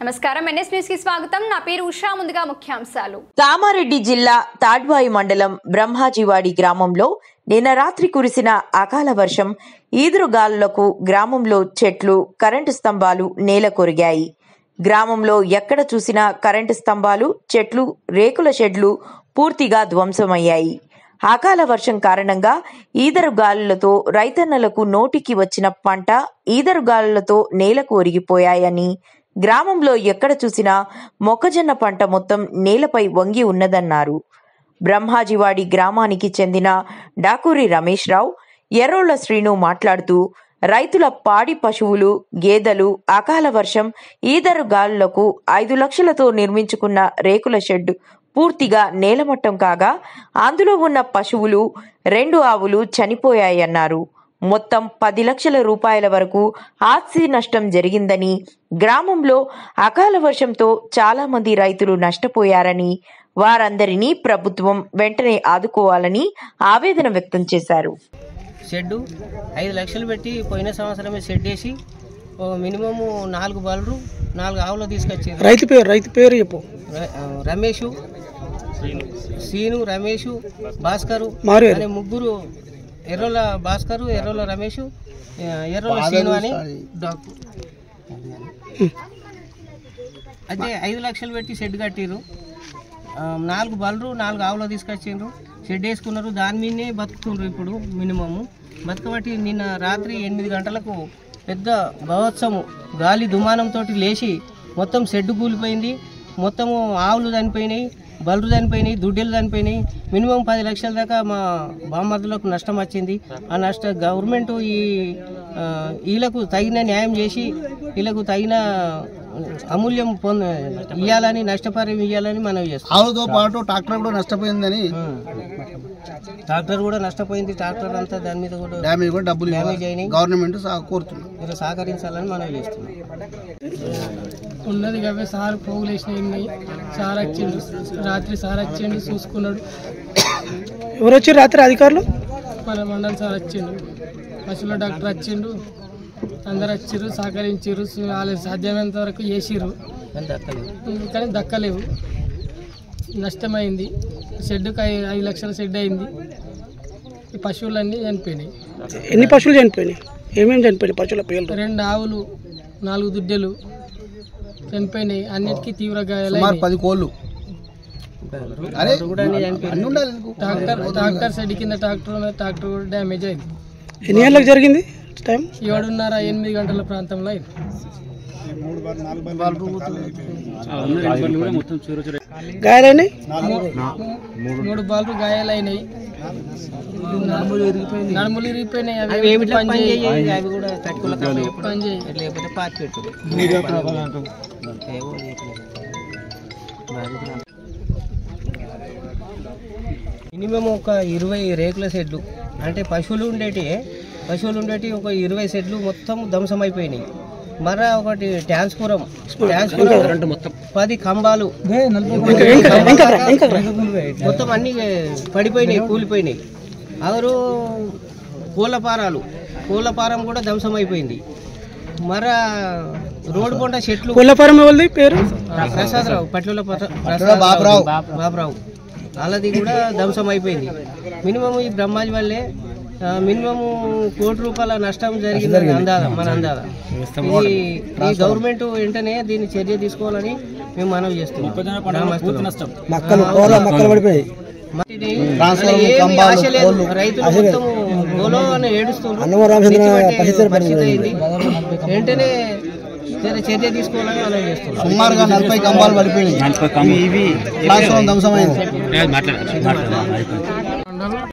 నమస్కారం NS news కి స్వాగతం నా పేరు ఉషా ముందుగా ముఖ్యాంశాలు కామారెడ్డి జిల్లా తాడ్వాయి మండలం బ్రహ్మాజీవాడి గ్రామంలో నిన్న రాత్రి కురిసిన అకాల వర్షం ఈదురుగాలులకు గ్రామంలో చెట్లు కరెంటు స్తంభాలు నేల కొరిగాయి. గ్రామంలో ఎక్కడ చూసినా కరెంటు స్తంభాలు చెట్లు రేకుల షెడ్లు పూర్తిగా ధ్వంసమయ్యాయి. అకాల వర్షం కారణంగా ఈదరుగాలులతో రైతన్నలకు నోటికి వచ్చిన పంట ఈదరుగాలులతో నేలకు ఒరిగిపోయాయని, గ్రామంలో ఎక్కడ చూసినా మొక్కజొన్న పంట మొత్తం నేలపై వంగి ఉన్నదన్నారు. బ్రహ్మాజీవాడి గ్రామానికి చెందిన డాకూరి రమేష్ రావు, ఎర్రోళ్ల శ్రీను మాట్లాడుతూ రైతుల పాడి పశువులు గేదెలు అకాల వర్షం ఈదరుగాలులకు 5 లక్షలతో నిర్మించుకున్న రేకుల షెడ్ పూర్తిగా నేలమట్టం కాగా అందులో ఉన్న పశువులు 2 ఆవులు చనిపోయాయన్నారు. మొత్తం 10 లక్షల రూపాయల వరకు ఆస్తి నష్టం జరిగిందని, గ్రామంలో అకాల వర్షంతో చాలా మంది రైతులు నష్టపోయారని, వారందరినీ ప్రభుత్వం వెంటనే ఆదుకోవాలని ఆవేదన వ్యక్తం చేశారు. షెడ్ 5 లక్షలు పెట్టి పోయిన సంవత్సరమే షెడ్ వేసి మినిమం 4 బళ్ళు 4 ఆవులు తీసుకొచ్చారు. రైతు పేరు చెప్పు. రమేష్, సీను, రమేష్, భాస్కరు అనే ముగ్గురు, ఎర్రోల భాస్కరు, ఎర్రోల రమేష్, ఎర్రోల సీను అని అయితే 5 లక్షలు పెట్టి షెడ్ కట్టిరు. 4 బళ్ళు 4 ఆవులు తీసుకొచ్చిండ్రు. షెడ్ వేసుకున్నారు. దాని మీదనే బతుకుతుండ్రు. ఇప్పుడు మినిమము బతుకబట్టి నిన్న రాత్రి 8 గంటలకు పెద్ద బహోత్సవం గాలి దుమానంతో లేచి మొత్తం షెడ్ కూలిపోయింది. మొత్తము ఆవులు చనిపోయినాయి, బళ్ళు చనిపోయినాయి, దుడ్డెలు చనిపోయినాయి. మినిమం 10 లక్షల దాకా మా బామ్మర్దులకు నష్టం వచ్చింది. ఆ గవర్నమెంట్ వీళ్ళకు తగిన న్యాయం చేసి వీళ్ళకు తగిన అమూల్యం ఇవ్వాలని, నష్టపరిహారం ఇవ్వాలని మనం చేస్తాం. ఆవులతో పాటు ట్రాక్టర్ కూడా నష్టపోయిందని, ట్రాక్టర్ కూడా నష్టపోయింది. ట్రాక్టర్ అంతా దాని మీద కూడా డ్యామేజ్ కూడా డబ్బులు డ్యామేజ్ అయినాయి. గవర్నమెంట్ కోరుతున్నాం, మీరు సహకరించాలని మనం చేస్తున్నాం. ఉన్నది కాబట్టి సార్ పోగులు వేసినాయి. సార్ వచ్చిండు, రాత్రి సార్ వచ్చిండు, చూసుకున్నాడు. ఎవరు వచ్చి రాత్రి అధికారులు? మన మండలి సార్ వచ్చిండు, పశువుల డాక్టర్ వచ్చిండు, అందరు వచ్చిర్రు, సహకరించారు. వాళ్ళు సాధ్యమైనంత వరకు చేసిర్రు, కానీ దక్కలేవు. నష్టమైంది. షెడ్కి 5 లక్షల షెడ్ అయింది. ఈ పశువులన్నీ చనిపోయినాయి. ఎన్ని పశువులు చనిపోయినాయి? ఏమేమి చనిపోయినాయి పశువుల పేర్లు? 2 ఆవులు, 4 దుడ్డెలు చనిపోయినాయి. అన్నిటికీ తీవ్ర గాయాలు. 10 కోళ్ళు. ట్రాక్టర్ షెడ్ కింద ట్రాక్టర్ కూడా డ్యామేజ్ అయింది. ఎన్ని గంటలకు జరిగింది? టైం 7:30-8 గంటల ప్రాంతంలో అయింది. గాయాలైనాయి. 3 బాలు గాయాలైనాయి. నడుములు ఇరిగిపోయినాయి. అవి కూడా లేకపోతే పాతి పెట్టు. మినిమం ఒక 20 రేకుల షెడ్లు, అంటే పశువులు ఉండేటి ఒక 20 షెడ్లు మొత్తం ధ్వంసమైపోయినాయి. మరో ఒకటి ట్రాన్స్ఫారం 10 కంబాలు మొత్తం అన్ని పడిపోయినాయి, కూలిపోయినాయి. అవరు కోళ్ళపారం కూడా ధ్వంసమైపోయింది. మరో రోడ్డు పొంట చెట్లు. కోళ్ళపారం ఎవరిది పేరు? ప్రసాదరావు, పట్ల బాబురావు, వాళ్ళది కూడా ధ్వంసం అయిపోయింది. మినిమం ఈ బ్రహ్మాజీ వల్లే మినిమం ₹1 కోటి నష్టం జరిగిందని మన అందాల. ఈ గవర్నమెంట్ వెంటనే దీన్ని చర్య తీసుకోవాలని మేము మనవి చేస్తున్నాం. రైతులు మొత్తం గోలో అని ఏడుస్తున్నారు. వెంటనే చర్య తీసుకోవాలని మనం చేస్తున్నాం. సుమారుగా 40 కంబాలు పడిపోయినాయి.